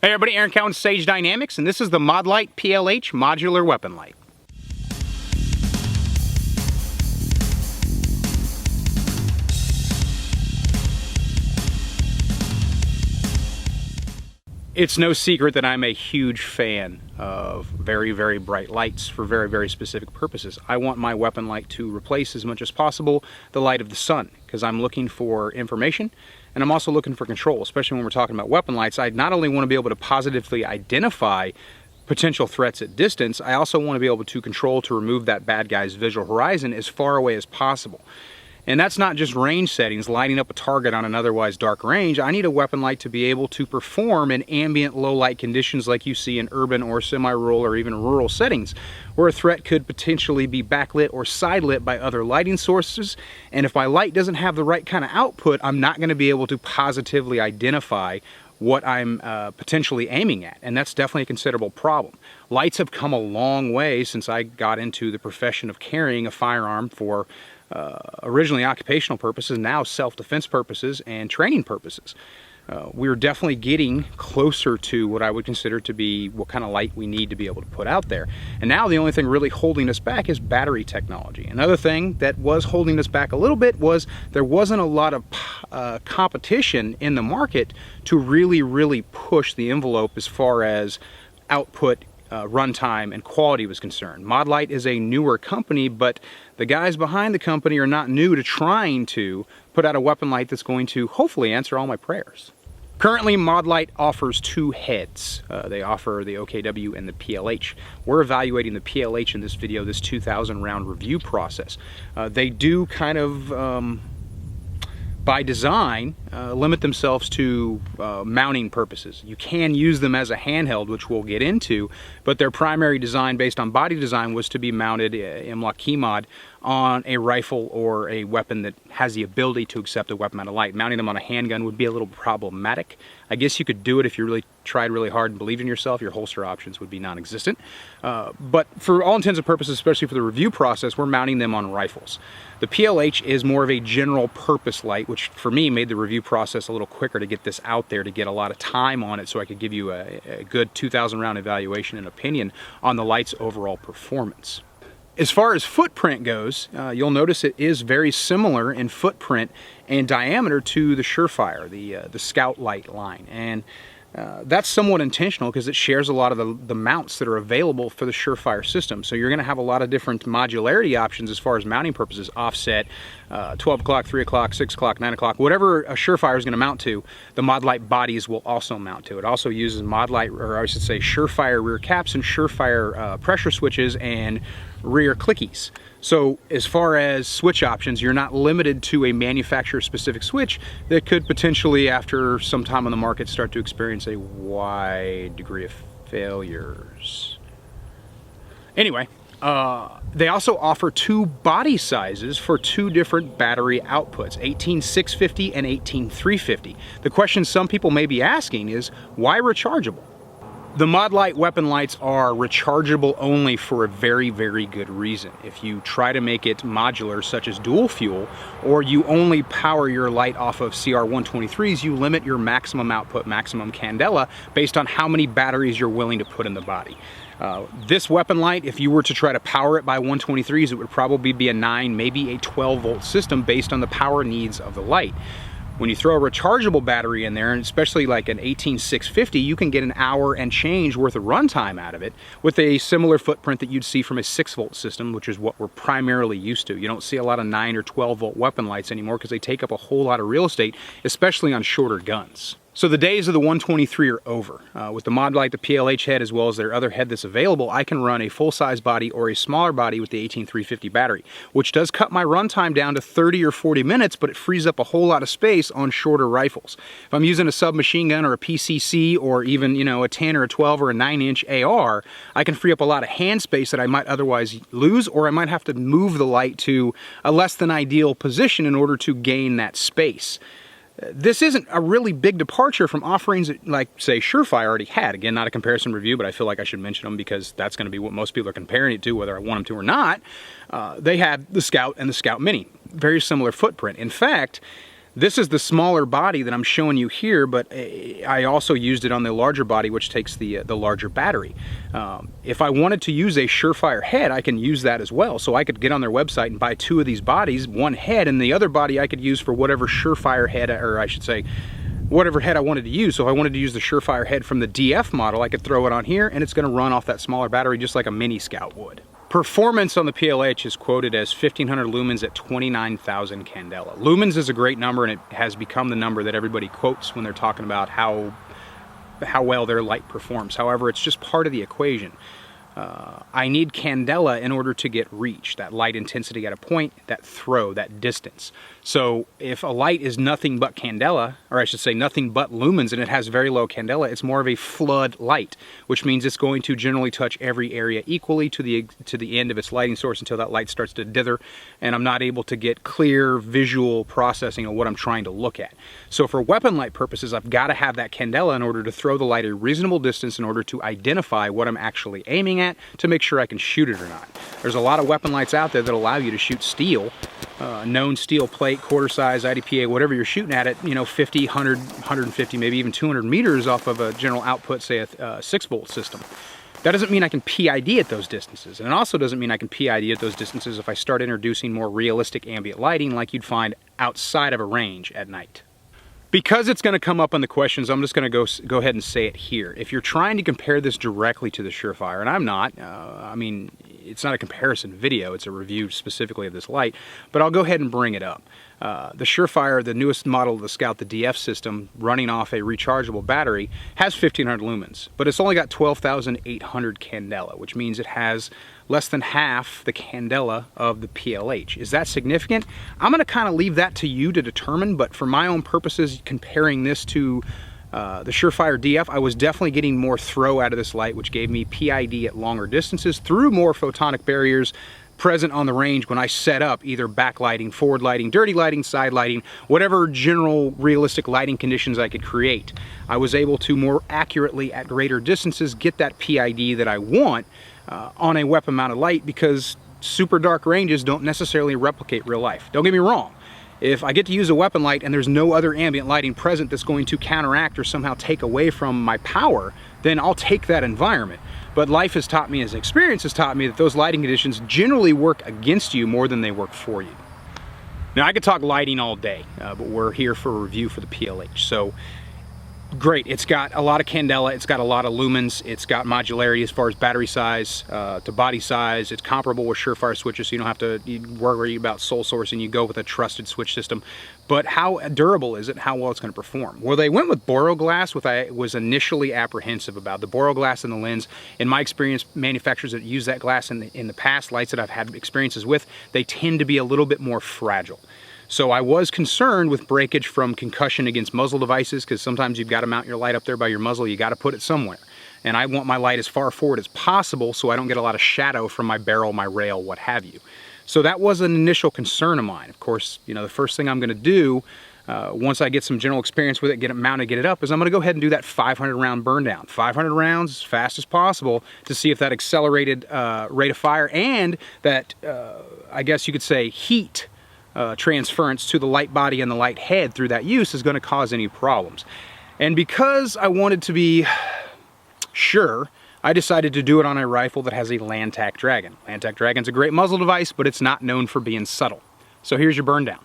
Hey everybody, Aaron Cowan, Sage Dynamics, and this is the Modlite PLH Modular Weapon Light. It's no secret that I'm a huge fan of very, very bright lights for very, very specific purposes. I want my weapon light to replace as much as possible the light of the sun because I'm looking for information and I'm also looking for control, especially when we're talking about weapon lights. I not only want to be able to positively identify potential threats at distance, I also want to be able to control to remove that bad guy's visual horizon as far away as possible. And that's not just range settings, lighting up a target on an otherwise dark range. I need a weapon light to be able to perform in ambient low light conditions like you see in urban or semi-rural or even rural settings, where a threat could potentially be backlit or side lit by other lighting sources. And if my light doesn't have the right kind of output, I'm not going to be able to positively identify what I'm potentially aiming at, and that's definitely a considerable problem. Lights have come a long way since I got into the profession of carrying a firearm for originally occupational purposes, now self-defense purposes and training purposes. We're definitely getting closer to what I would consider to be what kind of light we need to be able to put out there. And now the only thing really holding us back is battery technology. Another thing that was holding us back a little bit was there wasn't a lot of competition in the market to really push the envelope as far as output, runtime, and quality was concerned. Modlite is a newer company, but the guys behind the company are not new to trying to put out a weapon light that's going to hopefully answer all my prayers. Currently, Modlite offers two heads. They offer the OKW and the PLH. We're evaluating the PLH in this video, this 2,000 round review process. They do kind of, by design, limit themselves to mounting purposes. You can use them as a handheld, which we'll get into, but their primary design based on body design was to be mounted in key mod on a rifle or a weapon that has the ability to accept a weapon mount of light. Mounting them on a handgun would be a little problematic. I guess you could do it if you really tried really hard and believed in yourself. Your holster options would be non-existent. But for all intents and purposes, especially for the review process, we're mounting them on rifles. The PLH is more of a general purpose light, which for me made the review process a little quicker to get this out there, to get a lot of time on it so I could give you a good 2,000 round evaluation and opinion on the light's overall performance. As far as footprint goes, you'll notice it is very similar in footprint and diameter to the Surefire, the Scout light line. And that's somewhat intentional because it shares a lot of the mounts that are available for the Surefire system. So you're going to have a lot of different modularity options as far as mounting purposes, offset, 12 o'clock, 3 o'clock, 6 o'clock, 9 o'clock, whatever a Surefire is going to mount to, the Modlite bodies will also mount to. It also uses Modlite, or I should say Surefire rear caps and Surefire pressure switches and rear clickies. So as far as switch options, you're not limited to a manufacturer specific switch that could potentially, after some time on the market, start to experience a wide degree of failures. Anyway, they also offer two body sizes for two different battery outputs, 18650 and 18350. The question some people may be asking is, why rechargeable? The Modlite weapon lights are rechargeable only for a very, very good reason. If you try to make it modular, such as dual fuel, or you only power your light off of CR123s, you limit your maximum output, maximum Candela, based on how many batteries you're willing to put in the body. This weapon light, if you were to try to power it by 123s, it would probably be a 9, maybe a 12 volt system based on the power needs of the light. When you throw a rechargeable battery in there, and especially like an 18650, you can get an hour and change worth of runtime out of it with a similar footprint that you'd see from a 6 volt system, which is what we're primarily used to. You don't see a lot of 9 or 12 volt weapon lights anymore because they take up a whole lot of real estate, especially on shorter guns. So the days of the 123 are over. With the Modlite, the PLH head, as well as their other head that's available, I can run a full-size body or a smaller body with the 18350 battery, which does cut my runtime down to 30 or 40 minutes, but it frees up a whole lot of space on shorter rifles. If I'm using a submachine gun or a PCC or even, you know, a 10 or a 12 or a 9-inch AR, I can free up a lot of hand space that I might otherwise lose, or I might have to move the light to a less than ideal position in order to gain that space. This isn't a really big departure from offerings that, like, say, Surefire already had. Again, not a comparison review, but I feel like I should mention them because that's going to be what most people are comparing it to, whether I want them to or not. They had the Scout and the Scout Mini. Very similar footprint. In fact, This is the smaller body that I'm showing you here, but I also used it on the larger body, which takes the larger battery. If I wanted to use a Surefire head, I can use that as well. So I could get on their website and buy 2 of these bodies, one head, and the other body I could use for whatever Surefire head, or I should say, whatever head I wanted to use. So if I wanted to use the Surefire head from the DF model, I could throw it on here, and it's going to run off that smaller battery just like a Mini Scout would. Performance on the PLH is quoted as 1500 lumens at 29,000 Candela. Lumens is a great number, and it has become the number that everybody quotes when they're talking about how well their light performs. However, it's just part of the equation. I need Candela in order to get reach, that light intensity at a point, that throw, that distance. So if a light is nothing but Candela, or I should say nothing but lumens, and it has very low Candela, it's more of a flood light, which means it's going to generally touch every area equally to the end of its lighting source until that light starts to dither, and I'm not able to get clear visual processing of what I'm trying to look at. So for weapon light purposes, I've got to have that Candela in order to throw the light a reasonable distance in order to identify what I'm actually aiming at to make sure I can shoot it or not. There's a lot of weapon lights out there that allow you to shoot steel, known steel plate, quarter size, IDPA, whatever you're shooting at it, 50, 100, 150, maybe even 200 meters off of a general output, say a 6-volt system. That doesn't mean I can PID at those distances. And it also doesn't mean I can PID at those distances if I start introducing more realistic ambient lighting like you'd find outside of a range at night. Because it's going to come up on the questions, I'm just going to go ahead and say it here. If you're trying to compare this directly to the Surefire, and I'm not, I mean, it's not a comparison video, it's a review specifically of this light, but I'll go ahead and bring it up. The Surefire, the newest model of the Scout, the DF system, running off a rechargeable battery, has 1500 lumens, but it's only got 12,800 Candela, which means it has less than half the Candela of the PLH. Is that significant? I'm going to kind of leave that to you to determine, but for my own purposes, comparing this to the Surefire DF, I was definitely getting more throw out of this light, which gave me PID at longer distances through more photonic barriers present on the range when I set up either backlighting, forward lighting, dirty lighting, side lighting, whatever general realistic lighting conditions I could create. I was able to more accurately at greater distances get that PID that I want on a weapon mounted light, because super dark ranges don't necessarily replicate real life. Don't get me wrong. If I get to use a weapon light and there's no other ambient lighting present that's going to counteract or somehow take away from my power, then I'll take that environment. But life has taught me, as experience has taught me, that those lighting conditions generally work against you more than they work for you. Now, I could talk lighting all day, but we're here for a review for the PLH. So, great, it's got a lot of Candela, it's got a lot of lumens, it's got modularity as far as battery size to body size. It's comparable with Surefire switches, so you don't have to worry about sole sourcing. You go with a trusted switch system. But how durable is it? How well it's going to perform? Well, they went with Boro glass, which I was initially apprehensive about. The Boro glass in the lens, in my experience, manufacturers that use that glass in the past, lights that I've had experiences with, they tend to be a little bit more fragile. So I was concerned with breakage from concussion against muzzle devices, because sometimes you've got to mount your light up there by your muzzle, you got to put it somewhere. And I want my light as far forward as possible so I don't get a lot of shadow from my barrel, my rail, what have you. So that was an initial concern of mine. Of course, the first thing I'm going to do once I get some general experience with it, get it mounted, get it up, is I'm going to go ahead and do that 500 round burn down. 500 rounds as fast as possible to see if that accelerated rate of fire and that, I guess you could say, heat transference to the light body and the light head through that use is going to cause any problems. And because I wanted to be sure, I decided to do it on a rifle that has a Lantac Dragon. Lantac Dragon's a great muzzle device, but it's not known for being subtle. So here's your burn down.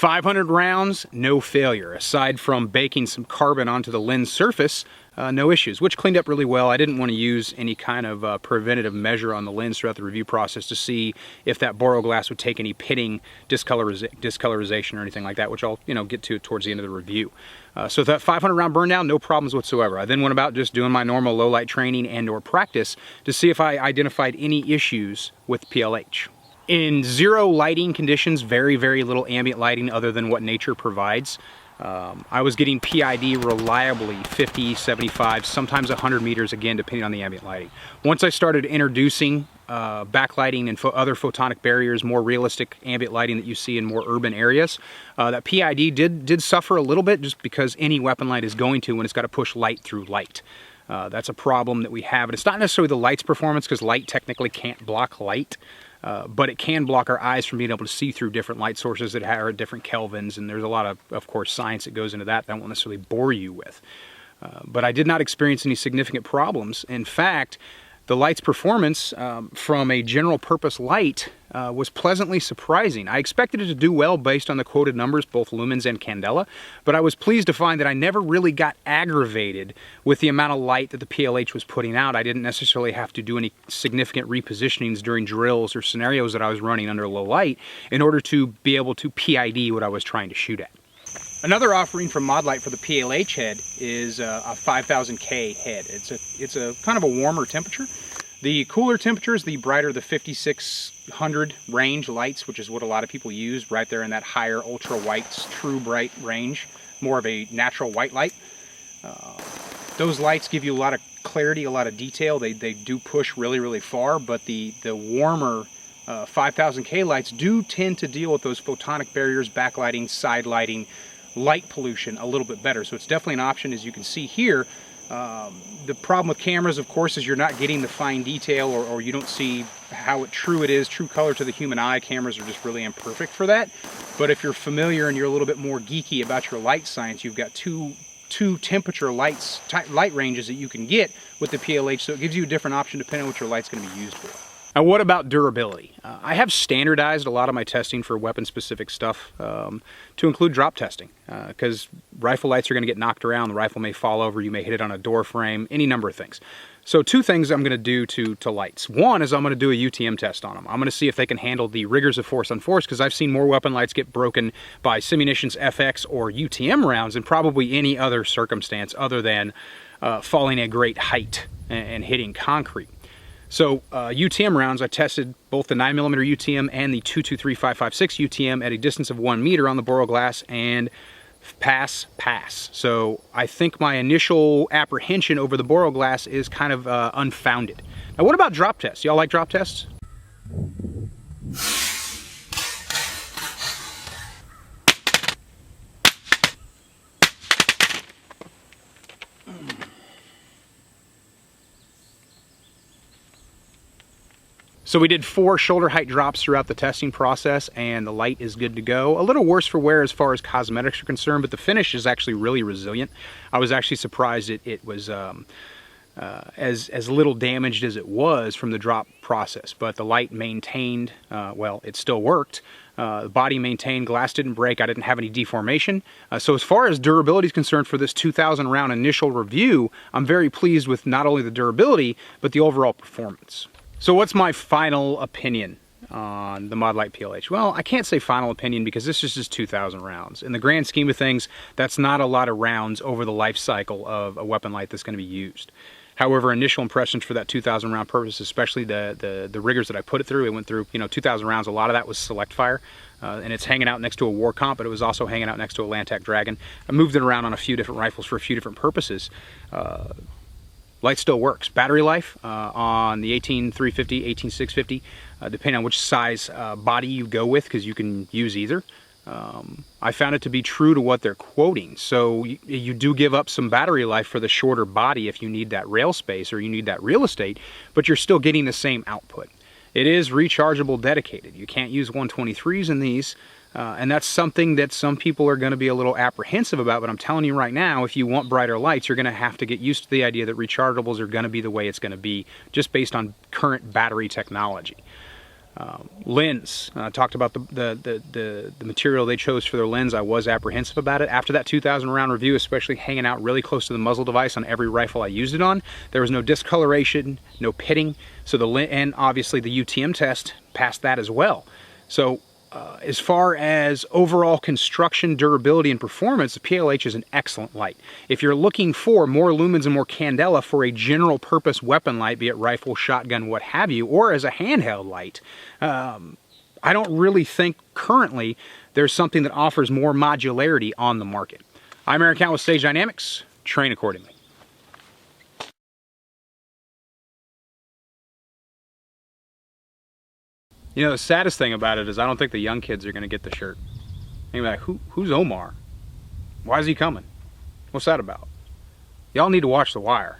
500 rounds, no failure. Aside from baking some carbon onto the lens surface, no issues, which cleaned up really well. I didn't want to use any kind of preventative measure on the lens throughout the review process to see if that boral glass would take any pitting, discolorization or anything like that, which I'll get to towards the end of the review. So that 500 round burn down, no problems whatsoever. I then went about just doing my normal low light training and or practice to see if I identified any issues with PLH. In zero lighting conditions, very, very little ambient lighting other than what nature provides, I was getting PID reliably 50, 75, sometimes 100 meters, again, depending on the ambient lighting. Once I started introducing backlighting and other photonic barriers, more realistic ambient lighting that you see in more urban areas, that PID did suffer a little bit, just because any weapon light is going to when it's got to push light through light. That's a problem that we have. And it's not necessarily the light's performance, because light technically can't block light. But it can block our eyes from being able to see through different light sources that are at different kelvins, and there's a lot of course, science that goes into that I won't necessarily bore you with. But I did not experience any significant problems. In fact, the light's performance from a general purpose light was pleasantly surprising. I expected it to do well based on the quoted numbers, both lumens and Candela, but I was pleased to find that I never really got aggravated with the amount of light that the PLH was putting out. I didn't necessarily have to do any significant repositionings during drills or scenarios that I was running under low light in order to be able to PID what I was trying to shoot at. Another offering from Modlite for the PLH head is a 5000K head. It's a kind of a warmer temperature. The cooler temperatures, the brighter the 5600 range lights, which is what a lot of people use, right there in that higher ultra whites, true bright range, more of a natural white light. Those lights give you a lot of clarity, a lot of detail. They do push really, really far, but the warmer 5000K lights do tend to deal with those photonic barriers, backlighting, side lighting, light pollution a little bit better. So it's definitely an option, as you can see here. The problem with cameras, of course, is you're not getting the fine detail, or you don't see how true color to the human eye. Cameras are just really imperfect for that. But if you're familiar and you're a little bit more geeky about your light science, you've got two temperature light ranges that you can get with the PLH, so it gives you a different option depending on what your light's going to be used for. Now, what about durability? I have standardized a lot of my testing for weapon-specific stuff to include drop testing, because rifle lights are going to get knocked around, the rifle may fall over, you may hit it on a door frame, any number of things. So two things I'm going to do to lights. One is I'm going to do a UTM test on them. I'm going to see if they can handle the rigors of force on force, because I've seen more weapon lights get broken by Simunitions FX or UTM rounds than probably any other circumstance other than falling at great height and hitting concrete. So UTM rounds, I tested both the 9mm UTM and the 223.556 UTM at a distance of 1 meter on the boral glass, and pass. So I think my initial apprehension over the boral glass is kind of unfounded. Now, what about drop tests? Y'all like drop tests? So we did 4 shoulder height drops throughout the testing process, and the light is good to go. A little worse for wear as far as cosmetics are concerned, but the finish is actually really resilient. I was actually surprised it was as little damaged as it was from the drop process, but the light maintained, well, it still worked. The body maintained, glass didn't break, I didn't have any deformation. So as far as durability is concerned for this 2,000 round initial review, I'm very pleased with not only the durability, but the overall performance. So what's my final opinion on the Modlite PLH? Well, I can't say final opinion because this is just 2,000 rounds. In the grand scheme of things, that's not a lot of rounds over the life cycle of a weapon light that's going to be used. However, initial impressions for that 2,000 round purpose, especially the rigors that I put it through, it went through 2,000 rounds. A lot of that was select fire, and it's hanging out next to a war comp, but it was also hanging out next to a Lantac Dragon. I moved it around on a few different rifles for a few different purposes. Light still works. Battery life on the 18350, 18650, depending on which size body you go with, because you can use either. I found it to be true to what they're quoting. So you do give up some battery life for the shorter body if you need that rail space or you need that real estate, but you're still getting the same output. It is rechargeable dedicated. You can't use 123s in these. And that's something that some people are going to be a little apprehensive about, but I'm telling you right now, if you want brighter lights, you're going to have to get used to the idea that rechargeables are going to be the way it's going to be, just based on current battery technology. Lens, talked about the material they chose for their lens. I was apprehensive about it. After that 2,000 round review, especially hanging out really close to the muzzle device on every rifle I used it on, there was no discoloration, no pitting. So and obviously the UTM test passed that as well. So as far as overall construction, durability, and performance, the PLH is an excellent light. If you're looking for more lumens and more candela for a general purpose weapon light, be it rifle, shotgun, what have you, or as a handheld light, I don't really think currently there's something that offers more modularity on the market. I'm Eric Count with Stage Dynamics. Train accordingly. You know, the saddest thing about it is I don't think the young kids are going to get the shirt. They're like, who's Omar? Why is he coming? What's that about? Y'all need to watch The Wire.